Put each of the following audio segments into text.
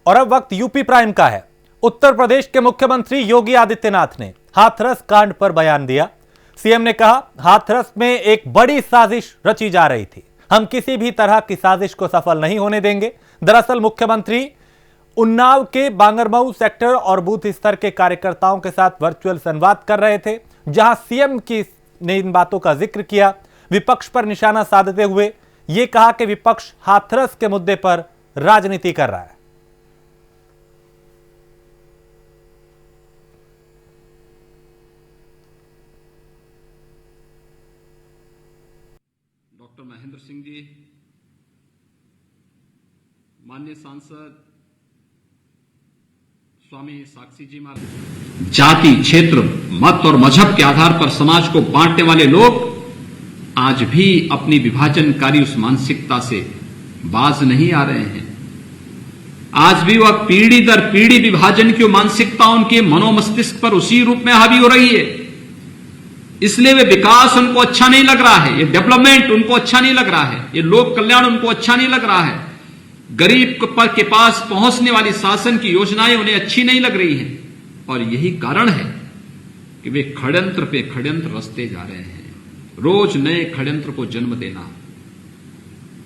और अब वक्त यूपी प्राइम का है। उत्तर प्रदेश के मुख्यमंत्री योगी आदित्यनाथ ने हाथरस कांड पर बयान दिया। सीएम ने कहा, हाथरस में एक बड़ी साजिश रची जा रही थी, हम किसी भी तरह की साजिश को सफल नहीं होने देंगे। दरअसल मुख्यमंत्री उन्नाव के बांगरमऊ सेक्टर और बूथ स्तर के कार्यकर्ताओं के साथ वर्चुअल संवाद कर रहे थे, जहां सीएम ने इन बातों का जिक्र किया। विपक्ष पर निशाना साधते हुए यह कहा कि विपक्ष हाथरस के मुद्दे पर राजनीति कर रहा है। डॉक्टर महेंद्र सिंह जी, माननीय सांसद स्वामी साक्षी जी महाराज, जाति, क्षेत्र, मत और मजहब के आधार पर समाज को बांटने वाले लोग आज भी अपनी विभाजनकारी उस मानसिकता से बाज नहीं आ रहे हैं। आज भी वह पीढ़ी दर पीढ़ी विभाजन की मानसिकता उनके मनोमस्तिष्क पर उसी रूप में हावी हो रही है। इसलिए वे विकास उनको अच्छा नहीं लग रहा है, ये डेवलपमेंट उनको अच्छा नहीं लग रहा है, ये लोक कल्याण उनको अच्छा नहीं लग रहा है। गरीब के पास पहुंचने वाली शासन की योजनाएं उन्हें अच्छी नहीं लग रही हैं। और यही कारण है कि वे षड्यंत्र पे षड्यंत्र रचते जा रहे हैं, रोज नए षड्यंत्र को जन्म देना।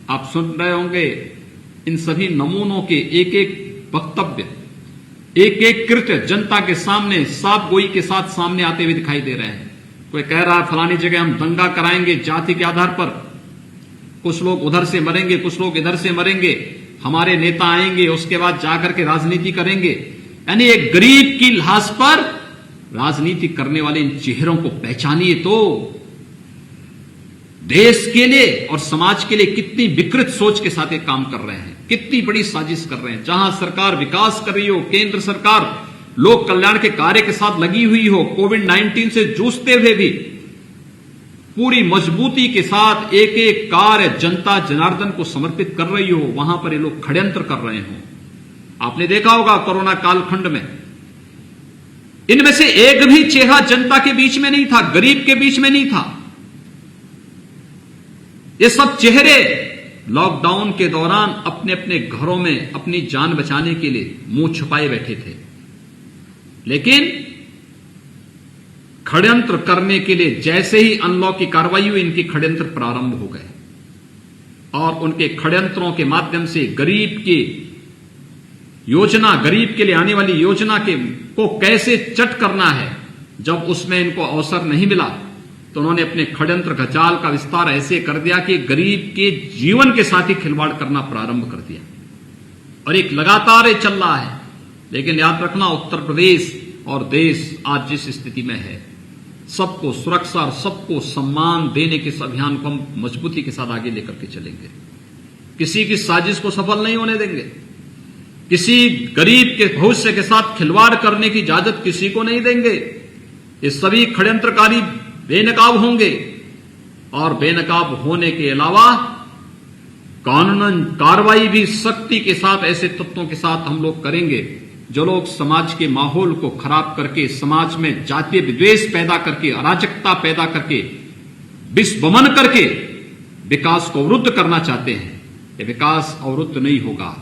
आप सुन रहे होंगे इन सभी नमूनों के एक एक वक्तव्य, एक एक कृत्य जनता के सामने साफ गोई के साथ सामने आते हुए दिखाई दे रहे हैं। कोई कह रहा है फलानी जगह हम दंगा कराएंगे जाति के आधार पर, कुछ लोग उधर से मरेंगे, कुछ लोग इधर से मरेंगे, हमारे नेता आएंगे उसके बाद जाकर के राजनीति करेंगे। यानी एक गरीब की लाश पर राजनीति करने वाले इन चेहरों को पहचानिए तो देश के लिए और समाज के लिए कितनी विकृत सोच के साथ एक काम कर रहे हैं, कितनी बड़ी साजिश कर रहे हैं। जहां सरकार विकास कर रही हो, केंद्र सरकार लोक कल्याण के कार्य के साथ लगी हुई हो, कोविड-19 से जूझते हुए भी पूरी मजबूती के साथ एक एक कार्य जनता जनार्दन को समर्पित कर रही हो, वहां पर ये लोग षड्यंत्र कर रहे हो। आपने देखा होगा कोरोना कालखंड में इनमें से एक भी चेहरा जनता के बीच में नहीं था, गरीब के बीच में नहीं था। ये सब चेहरे लॉकडाउन के दौरान अपने अपने घरों में अपनी जान बचाने के लिए मुंह छुपाए बैठे थे, लेकिन षड्यंत्र करने के लिए जैसे ही अनलॉक की कार्रवाई हुई, इनके षड्यंत्र प्रारंभ हो गए और उनके षड्यंत्रों के माध्यम से गरीब की योजना, गरीब के लिए आने वाली योजना को कैसे चट करना है, जब उसमें इनको अवसर नहीं मिला तो उन्होंने अपने षड्यंत्र का जाल का विस्तार ऐसे कर दिया कि गरीब के जीवन के साथ ही खिलवाड़ करना प्रारंभ कर दिया। और एक लगातार चल रहा है। लेकिन याद रखना, उत्तर प्रदेश और देश आज जिस स्थिति में है, सबको सुरक्षा और सबको सम्मान देने के इस अभियान को हम मजबूती के साथ आगे लेकर के चलेंगे। किसी की साजिश को सफल नहीं होने देंगे, किसी गरीब के भविष्य के साथ खिलवाड़ करने की इजाजत किसी को नहीं देंगे। ये सभी षड्यंत्रकारी बेनकाब होंगे और बेनकाब होने के अलावा कानूनन कार्रवाई भी सख्ती के साथ ऐसे तत्वों के साथ हम लोग करेंगे जो लोग समाज के माहौल को खराब करके, समाज में जातीय विद्वेष पैदा करके, अराजकता पैदा करके, विस्वमन करके विकास को अवरुद्ध करना चाहते हैं। ये विकास अवरुद्ध नहीं होगा।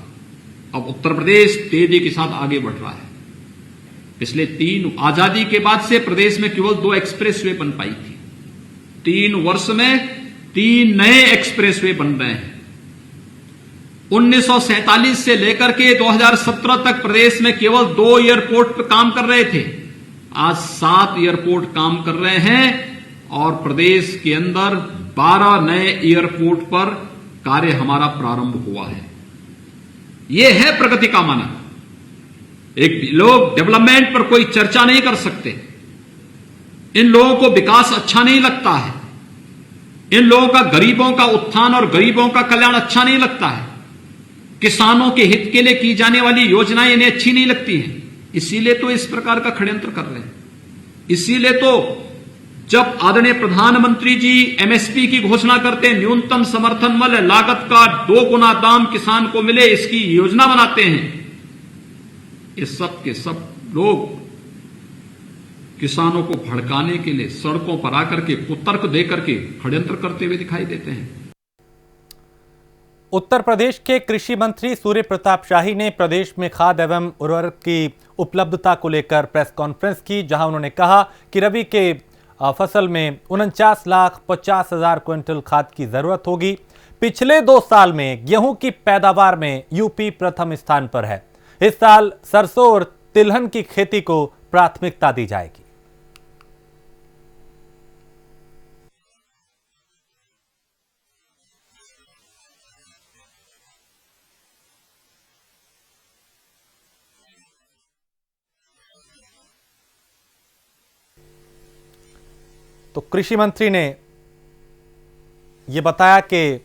अब उत्तर प्रदेश तेजी के साथ आगे बढ़ रहा है। पिछले 3 आजादी के बाद से प्रदेश में केवल 2 एक्सप्रेसवे बन पाई थी। 3 वर्ष में 3 नए एक्सप्रेसवे बन रहे हैं। 1947 से लेकर के 2017 तक प्रदेश में केवल 2 एयरपोर्ट पर काम कर रहे थे, आज 7 एयरपोर्ट काम कर रहे हैं और प्रदेश के अंदर 12 नए एयरपोर्ट पर कार्य हमारा प्रारंभ हुआ है। यह है प्रगति का मानक। एक लोग डेवलपमेंट पर कोई चर्चा नहीं कर सकते, इन लोगों को विकास अच्छा नहीं लगता है, इन लोगों का गरीबों का उत्थान और गरीबों का कल्याण अच्छा नहीं लगता है, किसानों के हित के लिए की जाने वाली योजनाएं इन्हें अच्छी नहीं लगती हैं। इसीलिए तो इस प्रकार का षड्यंत्र कर रहे हैं। इसीलिए तो जब आदरणीय प्रधानमंत्री जी एमएसपी की घोषणा करते हैं, न्यूनतम समर्थन मूल्य लागत का 2 गुना दाम किसान को मिले, इसकी योजना बनाते हैं, ये सब के सब लोग किसानों को भड़काने के लिए सड़कों पर आकर के कुतर्क देकर के षड्यंत्र करते हुए दिखाई देते हैं। उत्तर प्रदेश के कृषि मंत्री सूर्य प्रताप शाही ने प्रदेश में खाद एवं उर्वरक की उपलब्धता को लेकर प्रेस कॉन्फ्रेंस की, जहां उन्होंने कहा कि रबी के फसल में 49,50,000 क्विंटल खाद की जरूरत होगी। पिछले 2 साल में गेहूं की पैदावार में यूपी प्रथम स्थान पर है। इस साल सरसों और तिलहन की खेती को प्राथमिकता दी जाएगी। तो कृषि मंत्री ने यह बताया कि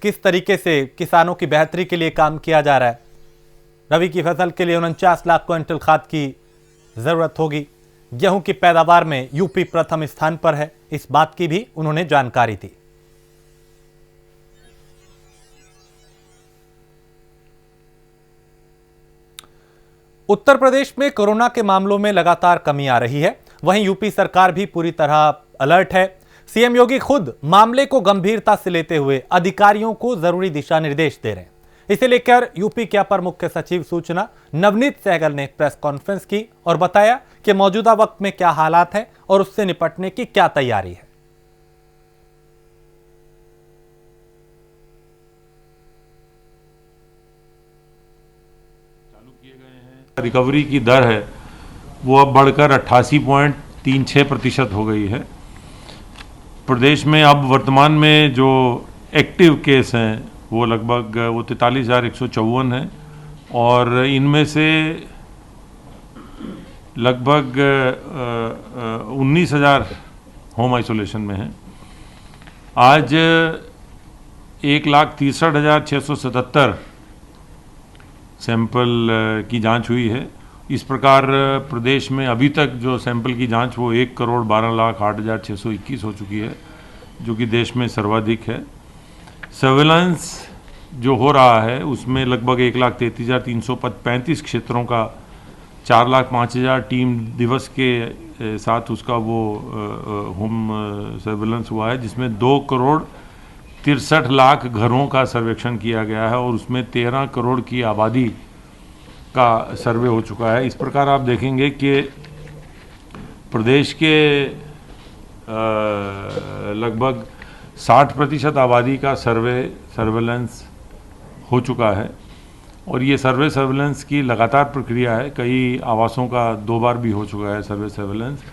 किस तरीके से किसानों की बेहतरी के लिए काम किया जा रहा है। रबी की फसल के लिए 49 लाख क्विंटल खाद की जरूरत होगी। गेहूं की पैदावार में यूपी प्रथम स्थान पर है, इस बात की भी उन्होंने जानकारी दी। उत्तर प्रदेश में कोरोना के मामलों में लगातार कमी आ रही है, वहीं यूपी सरकार भी पूरी तरह अलर्ट है। सीएम योगी खुद मामले को गंभीरता से लेते हुए अधिकारियों को जरूरी दिशा निर्देश दे रहे हैं। इसे लेकर यूपी के अपर मुख्य सचिव सूचना नवनीत सहगल ने प्रेस कॉन्फ्रेंस की और बताया कि मौजूदा वक्त में क्या हालात है और उससे निपटने की क्या तैयारी है। रिकवरी की दर है वो अब बढ़कर 88.36% हो गई है। प्रदेश में अब वर्तमान में जो एक्टिव केस हैं वो लगभग 43,154 हैं और इनमें से लगभग 19,000 होम आइसोलेशन में हैं। आज 1,63,677 सैंपल की जांच हुई है। इस प्रकार प्रदेश में अभी तक जो सैंपल की जांच वो 1,12,08,621 हो चुकी है, जो कि देश में सर्वाधिक है। सर्वेलेंस जो हो रहा है उसमें लगभग 1,33,335 क्षेत्रों का 4,05,000 टीम दिवस के साथ उसका वो होम सर्वेलेंस हुआ है, जिसमें 2,63,00,000 घरों का सर्वेक्षण किया गया है और उसमें 13 करोड़ की आबादी का सर्वे हो चुका है। इस प्रकार आप देखेंगे कि प्रदेश के लगभग 60% आबादी का सर्वेलेंस हो चुका है और ये सर्वेलेंस की लगातार प्रक्रिया है। कई आवासों का 2 बार भी हो चुका है सर्वेलेंस।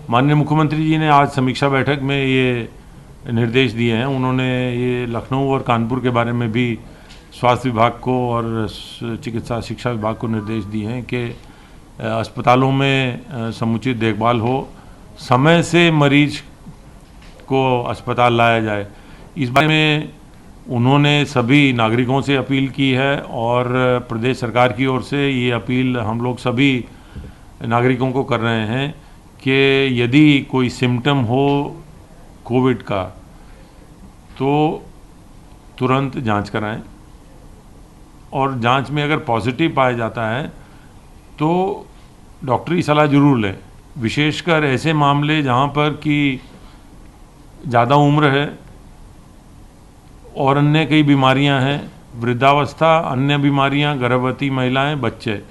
माननीय मुख्यमंत्री जी ने आज समीक्षा बैठक में ये निर्देश दिए हैं। उन्होंने ये लखनऊ और कानपुर के बारे में भी स्वास्थ्य विभाग को और चिकित्सा शिक्षा विभाग को निर्देश दिए हैं कि अस्पतालों में समुचित देखभाल हो, समय से मरीज को अस्पताल लाया जाए। इस बारे में उन्होंने सभी नागरिकों से अपील की है और प्रदेश सरकार की ओर से ये अपील हम लोग सभी नागरिकों को कर रहे हैं कि यदि कोई सिम्टम हो कोविड का तो तुरंत जांच कराएं और जांच में अगर पॉजिटिव पाया जाता है तो डॉक्टरी सलाह जरूर लें। विशेषकर ऐसे मामले जहां पर कि ज़्यादा उम्र है और अन्य कई बीमारियां हैं, वृद्धावस्था, अन्य बीमारियां, गर्भवती महिलाएं, बच्चे,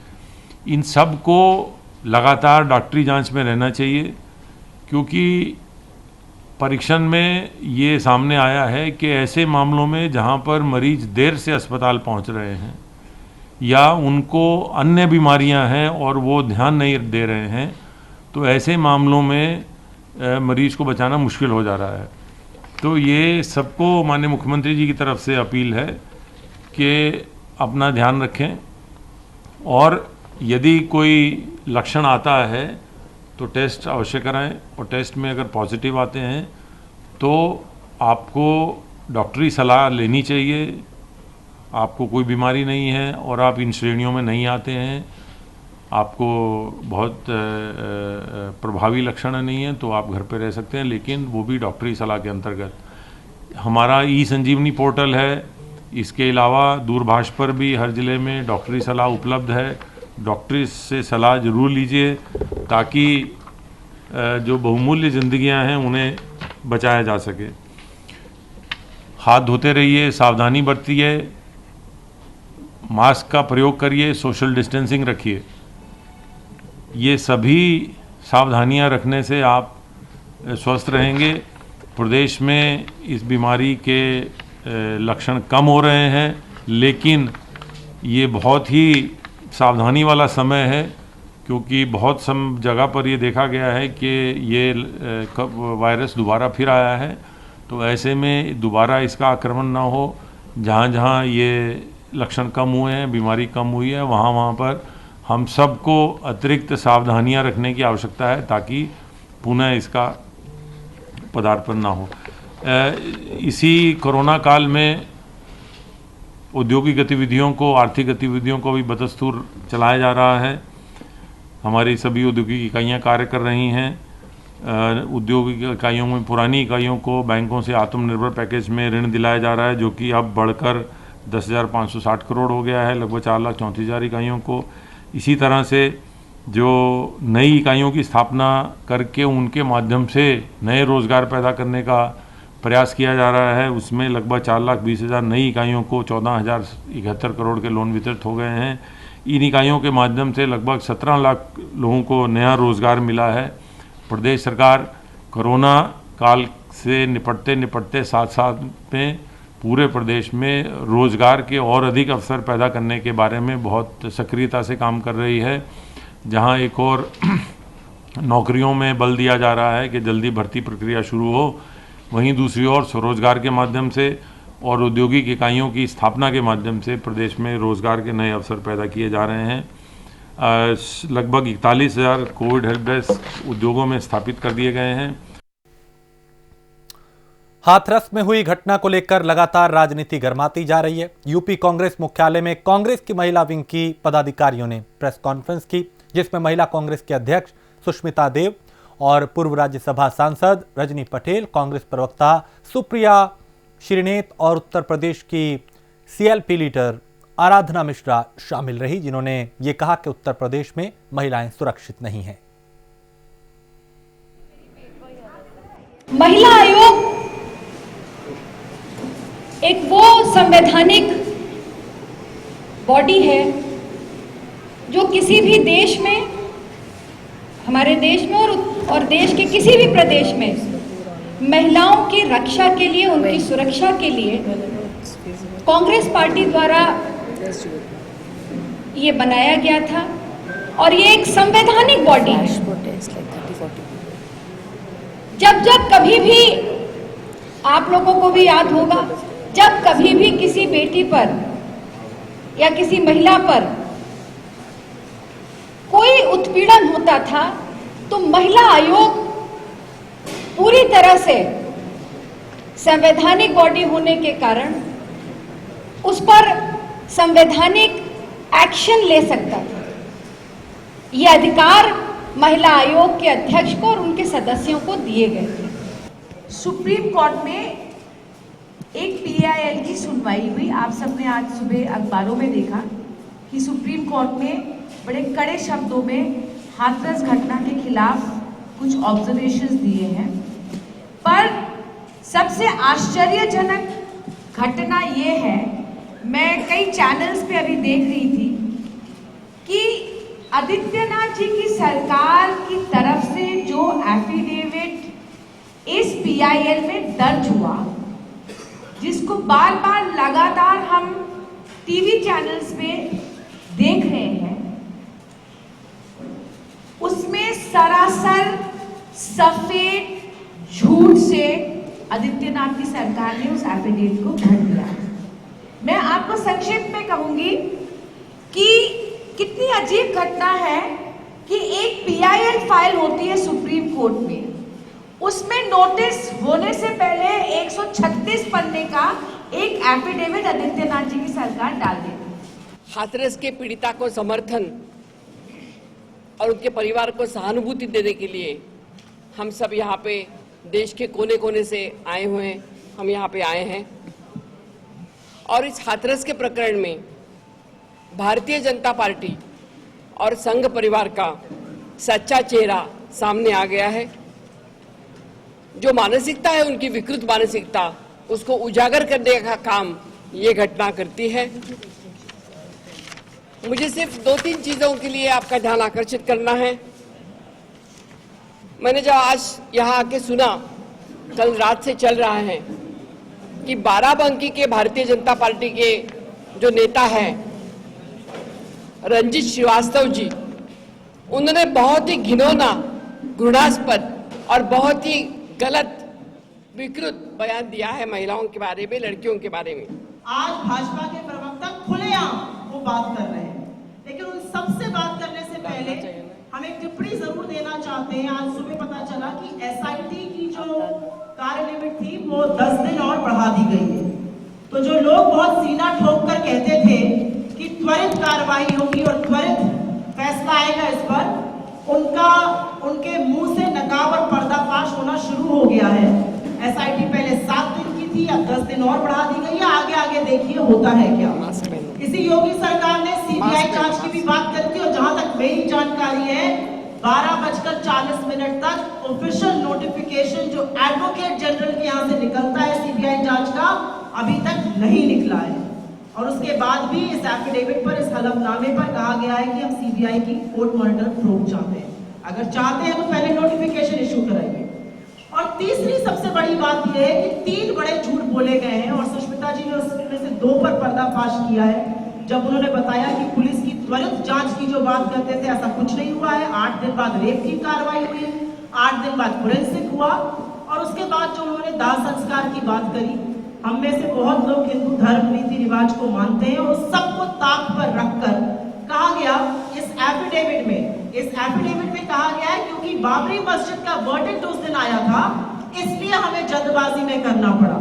इन सब को लगातार डॉक्टरी जांच में रहना चाहिए, क्योंकि परीक्षण में ये सामने आया है कि ऐसे मामलों में जहां पर मरीज देर से अस्पताल पहुंच रहे हैं या उनको अन्य बीमारियां हैं और वो ध्यान नहीं दे रहे हैं, तो ऐसे मामलों में मरीज को बचाना मुश्किल हो जा रहा है। तो ये सबको माननीय मुख्यमंत्री जी की तरफ से अपील है कि अपना ध्यान रखें और यदि कोई लक्षण आता है तो टेस्ट अवश्य कराएं और टेस्ट में अगर पॉजिटिव आते हैं तो आपको डॉक्टरी सलाह लेनी चाहिए। आपको कोई बीमारी नहीं है और आप इन श्रेणियों में नहीं आते हैं, आपको बहुत प्रभावी लक्षण नहीं है, तो आप घर पे रह सकते हैं, लेकिन वो भी डॉक्टरी सलाह के अंतर्गत। हमारा ई-संजीवनी पोर्टल है, इसके अलावा दूरभाष पर भी हर ज़िले में डॉक्टरी सलाह उपलब्ध है। डॉक्टरी से सलाह जरूर लीजिए ताकि जो बहुमूल्य ज़िंदगियां हैं उन्हें बचाया जा सके। हाथ धोते रहिए, सावधानी बरतिए, मास्क का प्रयोग करिए, सोशल डिस्टेंसिंग रखिए। ये सभी सावधानियां रखने से आप स्वस्थ रहेंगे। प्रदेश में इस बीमारी के लक्षण कम हो रहे हैं, लेकिन ये बहुत ही सावधानी वाला समय है, क्योंकि बहुत सम जगह पर ये देखा गया है कि ये वायरस दोबारा फिर आया है। तो ऐसे में दोबारा इसका आक्रमण ना हो। जहाँ जहाँ ये लक्षण कम हुए हैं, बीमारी कम हुई है, वहाँ वहाँ पर हम सबको अतिरिक्त सावधानियां रखने की आवश्यकता है, ताकि पुनः इसका पदार्पण ना हो। इसी कोरोना काल में औद्योगिक गतिविधियों को, आर्थिक गतिविधियों को भी बदस्तूर चलाया जा रहा है। हमारी सभी औद्योगिक इकाइयाँ कार्य कर रही हैं। औद्योगिक इकाइयों में, पुरानी इकाइयों को बैंकों से आत्मनिर्भर पैकेज में ऋण दिलाया जा रहा है, जो कि अब बढ़कर 10,560 करोड़ हो गया है, लगभग 4,34,000 इकाइयों को। इसी तरह से जो नई इकाइयों की स्थापना करके उनके माध्यम से नए रोज़गार पैदा करने का प्रयास किया जा रहा है, उसमें लगभग 4,20,000 नई इकाइयों को 14,071 करोड़ के लोन वितरित हो गए हैं। इन इकाइयों के माध्यम से लगभग 17 लाख लोगों को नया रोज़गार मिला है। प्रदेश सरकार कोरोना काल से निपटते साथ साथ में पूरे प्रदेश में रोज़गार के और अधिक अवसर पैदा करने के बारे में बहुत सक्रियता से काम कर रही है। जहां एक और नौकरियों में बल दिया जा रहा है कि जल्दी भर्ती प्रक्रिया शुरू हो, वहीं दूसरी ओर स्वरोजगार के माध्यम से और औद्योगिक इकाइयों की स्थापना के माध्यम से प्रदेश में रोज़गार के नए अवसर पैदा किए जा रहे हैं। लगभग 41,000 कोविड हेल्प डेस्क उद्योगों में स्थापित कर दिए गए हैं। हाथरस में हुई घटना को लेकर लगातार राजनीति गर्माती जा रही है। यूपी कांग्रेस मुख्यालय में कांग्रेस की महिला विंग की पदाधिकारियों ने प्रेस कॉन्फ्रेंस की, जिसमें महिला कांग्रेस के अध्यक्ष सुष्मिता देव और पूर्व राज्यसभा सांसद रजनी पटेल, कांग्रेस प्रवक्ता सुप्रिया श्रीनेत और उत्तर प्रदेश की सीएलपी लीडर आराधना मिश्रा शामिल रही, जिन्होंने ये कहा कि उत्तर प्रदेश में महिलाएं सुरक्षित नहीं हैं। महिला आयोग एक वो संवैधानिक बॉडी है जो किसी भी देश में, हमारे देश में और देश के किसी भी प्रदेश में महिलाओं की रक्षा के लिए, उनकी सुरक्षा के लिए कांग्रेस पार्टी द्वारा ये बनाया गया था और ये एक संवैधानिक बॉडी है। जब कभी भी, आप लोगों को भी याद होगा, जब कभी भी किसी बेटी पर या किसी महिला पर कोई उत्पीड़न होता था तो महिला आयोग पूरी तरह से संवैधानिक बॉडी होने के कारण उस पर संवैधानिक एक्शन ले सकता था। ये अधिकार महिला आयोग के अध्यक्ष को और उनके सदस्यों को दिए गए थे। सुप्रीम कोर्ट में एक पीआईएल की सुनवाई हुई। आप सबने आज सुबह अखबारों में देखा कि सुप्रीम कोर्ट ने बड़े कड़े शब्दों में हाथरस घटना के खिलाफ कुछ ऑब्जर्वेशंस दिए हैं, पर सबसे आश्चर्यजनक घटना ये है, मैं कई चैनल्स पे अभी देख रही थी कि आदित्यनाथ जी की सरकार की तरफ से जो एफिडेविट इस पीआईएल में दर्ज हुआ, जिसको बार बार लगातार हम टीवी चैनल्स पे देख रहे हैं, उसमें सरासर सफेद झूठ से आदित्यनाथ की सरकार ने उस एफिडेविट को भर दिया। मैं आपको संक्षिप्त में कहूंगी कि कितनी अजीब घटना है कि एक पीआईएल फाइल होती है सुप्रीम कोर्ट में, उसमें नोटिस होने से पहले 136 पन्ने का एक एफिडेविट आदित्यनाथ जी की सरकार डाल देती। हाथरस के पीड़िता को समर्थन और उनके परिवार को सहानुभूति देने के लिए हम सब यहाँ पे देश के कोने कोने से आए हुए हैं, हम यहाँ पे आए हैं और इस हाथरस के प्रकरण में भारतीय जनता पार्टी और संघ परिवार का सच्चा चेहरा सामने आ गया है। जो मानसिकता है उनकी विकृत मानसिकता, उसको उजागर करने का काम ये घटना करती है। मुझे सिर्फ 2-3 चीजों के लिए आपका ध्यान आकर्षित करना है। मैंने जब आज यहाँ आके सुना, कल रात से चल रहा है कि बाराबंकी के भारतीय जनता पार्टी के जो नेता हैं रंजीत श्रीवास्तव जी, उन्होंने बहुत ही घिनौना, घृणास्पद और बहुत ही गलत, विकृत बयान दिया है महिलाओं के बारे में, लड़कियों के बारे में। आज भाजपा के प्रवक्ता खुलेआम वो बात कर रहे हैं, लेकिन उन सबसे बात करने से पहले हम एक टिप्पणी जरूर देना चाहते हैं। आज सुबह पता चला कि एसआईटी की जो कार्य लिमिट थी वो 10 दिन और बढ़ा दी गई है। तो जो लोग बहुत सीना ठोक कर कहते थे कि त्वरित कार्रवाई होगी और त्वरित फैसला आएगा इस पर, उनके मुंह से नकाब और पर्दाफाश होना शुरू हो गया है। एसआईटी पहले 7 दिन की थी, अब 10 दिन और बढ़ा दी गई है। आगे आगे देखिए होता है क्या। इसी योगी सरकार ने सीबीआई जांच की भी बात करी थी और जहां तक मेरी जानकारी है 12:40 तक ऑफिशियल नोटिफिकेशन जो एडवोकेट जनरल के यहाँ से निकलता है सीबीआई जांच का, अभी तक नहीं निकला है। और उसके बाद भी इस एफिडेविट पर, इस हलफनामे पर कहा गया है कि हम सीबीआई की कोर्ट मॉनिटर प्रोब चाहते हैं। अगर चाहते हैं तो पहले नोटिफिकेशन इशू कराइए। और तीसरी सबसे बड़ी बात यह है कि 3 बड़े झूठ बोले गए हैं और सुष्मिता जी ने उसमें से 2 पर पर्दाफाश किया है। जब उन्होंने बताया कि पुलिस की त्वरित जांच की जो बात करते थे, ऐसा कुछ नहीं हुआ है। 8 दिन बाद रेप की कार्रवाई हुई, 8 दिन बाद फोरेंसिक हुआ और उसके बाद जो उन्होंने दाह संस्कार की बात करी, हम में से बहुत लोग हिंदू धर्म रीति रिवाज को मानते हैं और सबको ताक पर रखकर कहा गया इस एफिडेविट में कहा गया है क्योंकि बाबरी मस्जिद का वर्डिक्ट उस दिन आया था, इसलिए हमें जल्दबाजी में करना पड़ा।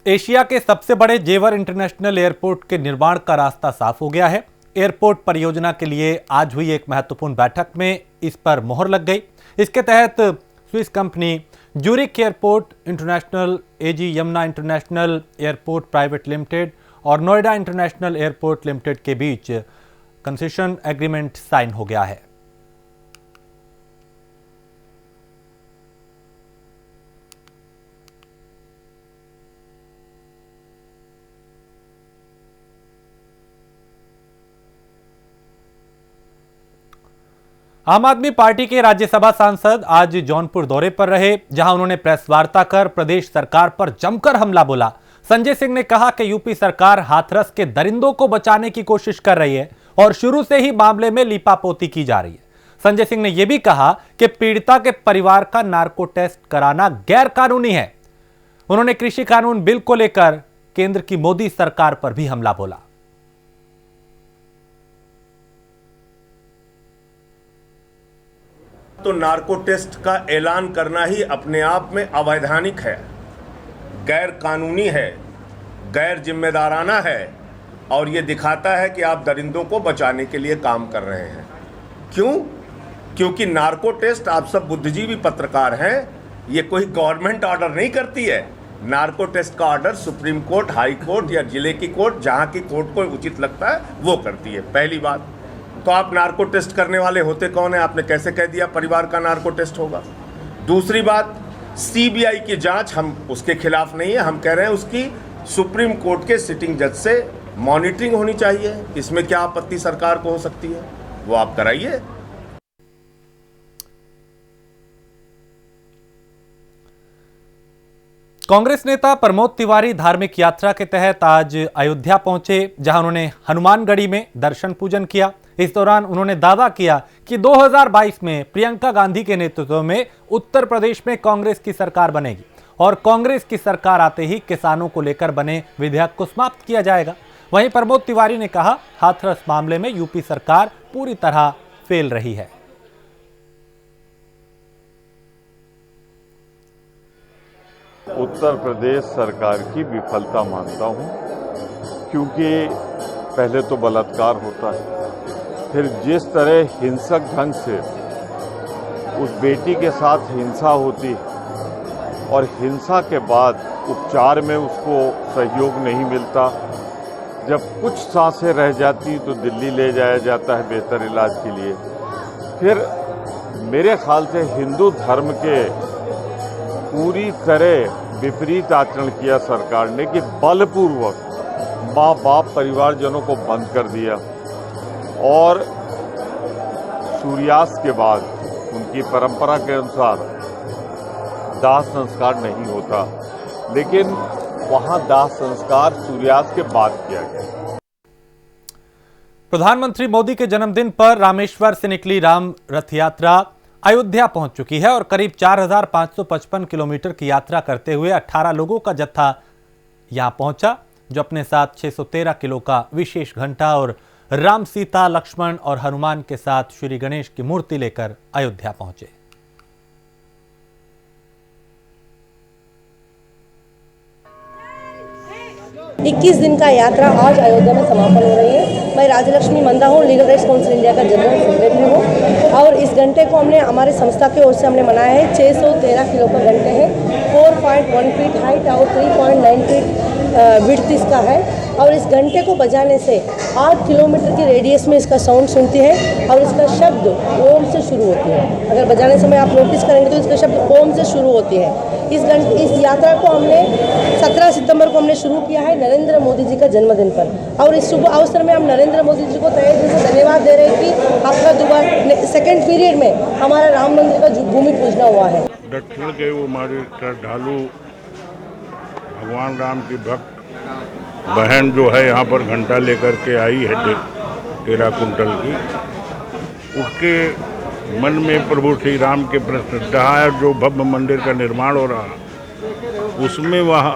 एशिया के सबसे बड़े जेवर इंटरनेशनल एयरपोर्ट के निर्माण का रास्ता साफ हो गया है। एयरपोर्ट परियोजना के लिए आज हुई एक महत्वपूर्ण बैठक में इस पर मोहर लग गई। इसके तहत Swiss company Zurich airport international, AG Yamuna international airport private limited और नोएडा इंटरनेशनल एयरपोर्ट लिमिटेड के बीच कंसेशन एग्रीमेंट साइन हो गया है। आम आदमी पार्टी के राज्यसभा सांसद आज जौनपुर दौरे पर रहे, जहां उन्होंने प्रेस वार्ता कर प्रदेश सरकार पर जमकर हमला बोला। संजय सिंह ने कहा कि यूपी सरकार हाथरस के दरिंदों को बचाने की कोशिश कर रही है और शुरू से ही मामले में लीपापोती की जा रही है। संजय सिंह ने यह भी कहा कि पीड़िता के परिवार का नार्को टेस्ट कराना गैर कानूनी है। उन्होंने कृषि कानून बिल को लेकर केंद्र की मोदी सरकार पर भी हमला बोला। तो नार्को टेस्ट का ऐलान करना ही अपने आप में अवैधानिक है, गैर कानूनी है, गैर जिम्मेदाराना है और ये दिखाता है कि आप दरिंदों को बचाने के लिए काम कर रहे हैं। क्यों? क्योंकि नार्को टेस्ट, आप सब बुद्धिजीवी पत्रकार हैं, ये कोई गवर्नमेंट ऑर्डर नहीं करती है। नार्को टेस्ट का order supreme court, high court या जिले की कोर्ट, जहां की कोर्ट को उचित लगता है वो करती है। पहली बात तो आप नार्को टेस्ट करने वाले होते कौन है? आपने कैसे कह दिया परिवार का नार्को टेस्ट होगा? दूसरी बात, सीबीआई की जांच हम उसके खिलाफ नहीं है, हम कह रहे हैं उसकी सुप्रीम कोर्ट के सिटिंग जज से मॉनिटरिंग होनी चाहिए। इसमें क्या आपत्ति सरकार को हो सकती है? वो आप कराइए। कांग्रेस नेता प्रमोद तिवारी धार्मिक यात्रा के तहत आज अयोध्या पहुंचे, जहां उन्होंने हनुमानगढ़ी में दर्शन पूजन किया। इस दौरान उन्होंने दावा किया कि 2022 में प्रियंका गांधी के नेतृत्व में उत्तर प्रदेश में कांग्रेस की सरकार बनेगी और कांग्रेस की सरकार आते ही किसानों को लेकर बने विधेयक को समाप्त किया जाएगा। वहीं प्रमोद तिवारी ने कहा, हाथरस मामले में यूपी सरकार पूरी तरह फेल रही है। उत्तर प्रदेश सरकार की विफलता मानता हूं, क्योंकि पहले तो बलात्कार होता है, फिर जिस तरह हिंसक ढंग से उस बेटी के साथ हिंसा होती और हिंसा के बाद उपचार में उसको सहयोग नहीं मिलता, जब कुछ सांसें रह जाती तो दिल्ली ले जाया जाता है बेहतर इलाज के लिए। फिर मेरे ख्याल से हिंदू धर्म के पूरी तरह विपरीत आचरण किया सरकार ने कि बलपूर्वक माँ बाप परिवारजनों को बंद कर दिया और सूर्यास्त के बाद उनकी परंपरा के अनुसार दाह संस्कार नहीं होता, लेकिन वहां दाह संस्कार सूर्यास्त के बाद किया गया। प्रधानमंत्री मोदी के जन्मदिन पर रामेश्वर से निकली राम रथ यात्रा अयोध्या पहुंच चुकी है और करीब 4,555 किलोमीटर की यात्रा करते हुए 18 लोगों का जत्था यहां पहुंचा, जो अपने साथ 613 किलो का विशेष घंटा और राम, सीता, लक्ष्मण और हनुमान के साथ श्री गणेश की मूर्ति लेकर अयोध्या पहुंचे। इक्कीस दिन का यात्रा आज अयोध्या में समापन हो रही है। मैं राजलक्ष्मी मंदा हूँ, लीगल राइट्स काउंसिल इंडिया का जनरल सेक्रेटरी हूँ और इस घंटे को हमने हमारे संस्था की ओर से हमने मनाया है। 613 किलो का घंटे है, 4.1 फीट हाइट और 3.9 फीट विड्थ इसका है और इस घंटे को बजाने से 8 किलोमीटर की रेडियस में इसका साउंड सुनती है और इसका शब्द ओम से शुरू होती है। अगर बजाने समय आप नोटिस करेंगे तो इसका शब्द ओम से शुरू होती है। इस यात्रा को हमने 17 सितंबर को हमने शुरू किया है नरेंद्र मोदी जी का जन्मदिन पर और इस शुभ अवसर में हम नरेंद्र मोदी जी को तहे दिल से धन्यवाद दे रहे हैं कि आपका दोबारा सेकेंड पीरियड में हमारा राम मंदिर का भूमि पूजना हुआ है। दक्षिण के वो हमारे श्रद्धालु भगवान राम की भक्त बहन जो है यहाँ पर घंटा लेकर के आई है 13 कुंटल की, उसके मन में प्रभु श्री राम के प्रति श्रद्धा है। जो भव्य मंदिर का निर्माण हो रहा उसमें वह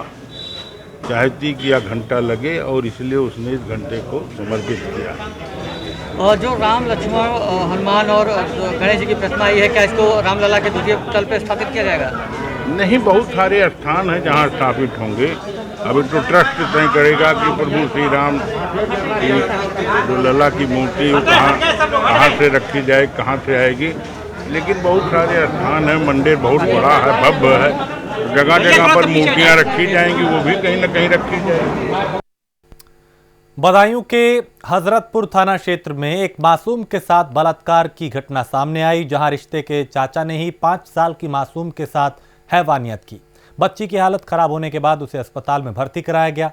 चाहती कि यह घंटा लगे और इसलिए उसने इस घंटे को समर्पित किया। और जो राम, लक्ष्मण, हनुमान और गणेश जी की प्रतिमा आई है, क्या इसको रामलला के द्वितीय तल पर स्थापित किया जाएगा? नहीं, बहुत सारे स्थान हैं जहाँ स्थापित होंगे। अभी तो ट्रस्ट तय करेगा कि प्रभु श्री राम की जो लला की मूर्ति वो कहाँ से रखी जाए, कहाँ से आएगी, लेकिन बहुत सारे स्थान हैं। मंदिर बहुत बड़ा है, भव्य है, जगह जगह पर मूर्तियाँ रखी जाएंगी, वो भी कहीं न कहीं रखी जाएंगी। बदायूं के हजरतपुर थाना क्षेत्र में एक मासूम के साथ बलात्कार की घटना सामने आई, जहां रिश्ते के चाचा ने ही 5 साल की मासूम के साथ हैवानियत की। बच्ची की हालत खराब होने के बाद उसे अस्पताल में भर्ती कराया गया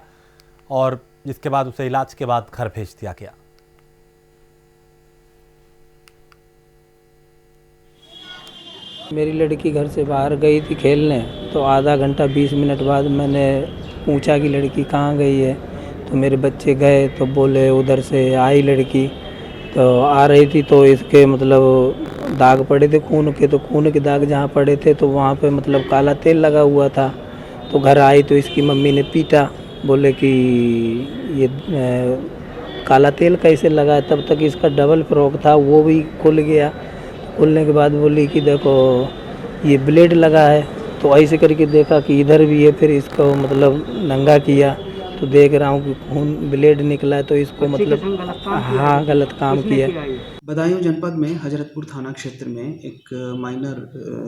और जिसके बाद उसे इलाज के बाद घर भेज दिया गया। मेरी लड़की घर से बाहर गई थी खेलने, तो आधा घंटा 20 मिनट बाद मैंने पूछा कि लड़की कहाँ गई है, तो मेरे बच्चे गए तो बोले उधर से आई लड़की, तो आ रही थी तो इसके मतलब दाग पड़े थे खून के, तो खून के दाग जहाँ पड़े थे तो वहाँ पे मतलब काला तेल लगा हुआ था। तो घर आई तो इसकी मम्मी ने पीटा, बोले कि ये काला तेल कैसे लगा है। तब तक इसका डबल फ्रॉक था वो भी खुल गया। खुलने के बाद बोली कि देखो ये ब्लेड लगा है, तो ऐसे करके देखा कि इधर भी है, फिर इसको मतलब नंगा किया तो देख रहा हूँ कि खून ब्लेड निकला है, तो इसको मतलब हाँ गलत काम किया। बदायूं जनपद में हजरतपुर थाना क्षेत्र में एक माइनर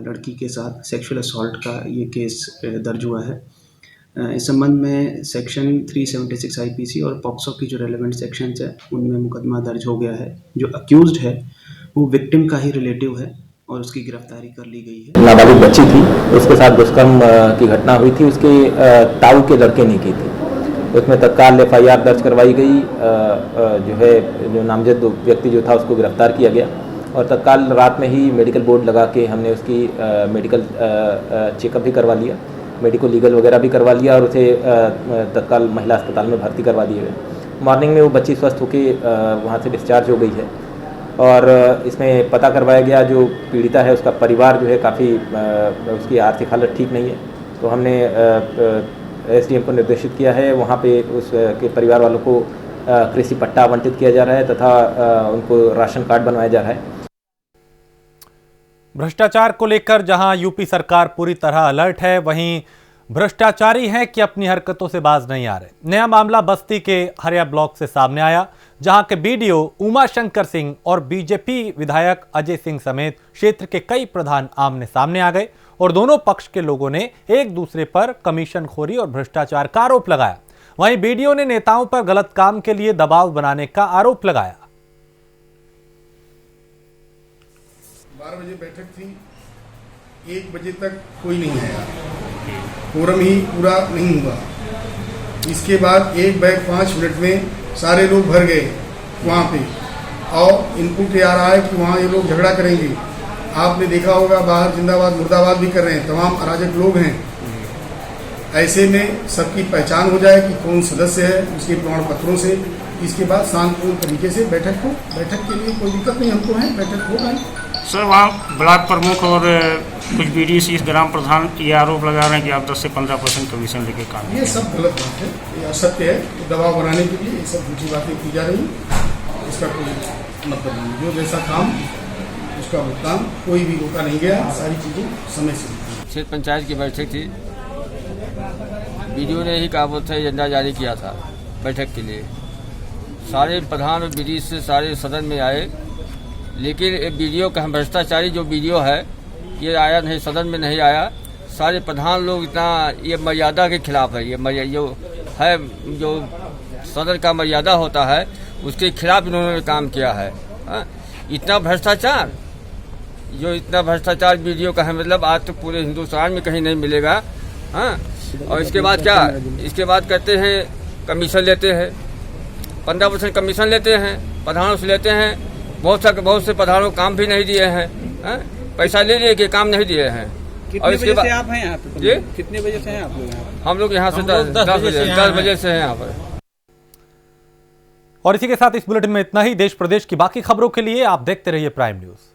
लड़की के साथ सेक्सुअल असॉल्ट का ये केस दर्ज हुआ है। इस संबंध में सेक्शन 376 आईपीसी और पॉक्सो की जो रेलेवेंट सेक्शंस है उनमें मुकदमा दर्ज हो गया है। जो अक्यूज्ड है वो विक्टिम का ही रिलेटिव है और उसकी गिरफ्तारी कर ली गई है। नाबालिग बच्ची थी, उसके साथ दुष्कर्म की घटना हुई थी, उसके ताऊ के लड़के ने की थी। उसमें तत्काल FIR दर्ज करवाई गई, जो नामजद व्यक्ति जो था उसको गिरफ्तार किया गया और तत्काल रात में ही मेडिकल बोर्ड लगा के हमने उसकी मेडिकल चेकअप भी करवा लिया, मेडिको लीगल वगैरह भी करवा लिया और उसे तत्काल महिला अस्पताल में भर्ती करवा दिए गए। मॉर्निंग में वो बच्ची स्वस्थ होकर वहाँ से डिस्चार्ज हो गई है और इसमें पता करवाया गया जो पीड़िता है उसका परिवार जो है काफ़ी उसकी आर्थिक हालत ठीक नहीं है, तो हमने SDM को निर्देशित किया है, वहाँ पे उसके परिवार वालों को कृषि पट्टा आवंटित किया जा रहा है तथा उनको राशन कार्ड बनवाया जा रहा है। भ्रष्टाचार को लेकर जहां यूपी सरकार पूरी तरह अलर्ट है, वहीं भ्रष्टाचारी हैं कि अपनी हरकतों से बाज नहीं आ रहे। नया मामला बस्ती के हरिया ब्लॉक से सामने आया, जहां के BDO उमा शंकर सिंह और बीजेपी विधायक अजय सिंह समेत क्षेत्र के कई प्रधान आमने सामने आ गए और दोनों पक्ष के लोगों ने एक दूसरे पर कमीशनखोरी और भ्रष्टाचार का आरोप लगाया। वहीं BDO ने नेताओं पर गलत काम के लिए दबाव बनाने का आरोप लगाया। 12 बजे बैठक थी, 1 बजे तक कोई नहीं आया, कोरम ही पूरा नहीं हुआ। इसके बाद 1 बैग 5 मिनट में सारे लोग भर गए वहाँ पे, और इनपुट आ रहा है कि वहाँ ये लोग झगड़ा करेंगे। आपने देखा होगा बाहर जिंदाबाद मुर्दाबाद भी कर रहे हैं, तमाम अराजक लोग हैं। ऐसे में सबकी पहचान हो जाए कि कौन सदस्य है, उसके प्रमाण पत्रों से। इसके बाद शांतिपूर्ण तरीके से बैठक के लिए कोई दिक्कत नहीं हमको है, बैठक होगा। सर वहाँ ब्लॉक प्रमुख और कुछ बीडीसी ग्राम प्रधान ये आरोप लगा रहे हैं कि आप 10 से 15% कमीशन लेके काम। ये सब गलत बात है, ये असत्य है। दबाव बनाने के लिए ये सब झूठी बातें की जा रही, इसका कोई मतलब नहीं। जो जैसा काम उसका भुगतान कोई भी रोका नहीं गया, सारी चीजें समय से। क्षेत्र पंचायत की बैठक थी, बीडीओ ने ही कहा था एजेंडा जारी किया था बैठक के लिए। सारे प्रधान और बीडीओ से सारे सदन में आए, लेकिन बीडीओ का भ्रष्टाचारी जो बीडीओ है ये आया नहीं, सदन में नहीं आया। सारे प्रधान लोग इतना ये मर्यादा के खिलाफ है, ये जो है जो सदन का मर्यादा होता है उसके खिलाफ इन्होंने काम किया है। इतना भ्रष्टाचार, जो इतना भ्रष्टाचार बीडीओ का है, मतलब आज तो पूरे हिंदुस्तान में कहीं नहीं मिलेगा। और इसके बाद क्या, इसके बाद कहते हैं कमीशन लेते हैं, 15% कमीशन लेते हैं, प्रधानों से लेते हैं। बहुत से प्रधानों को काम भी नहीं दिए हैं, पैसा ले लिए कि काम नहीं दिए हैं। और इसके बाद आप हैं यहाँ पे? ये कितने बजे से हैं आप लोग यहाँ पे? हम लोग यहाँ से 10 बजे से हैं यहाँ पर। और इसी के साथ इस बुलेटिन में इतना ही। देश प्रदेश की बाकी खबरों के लिए आप देखते रहिए प्राइम न्यूज।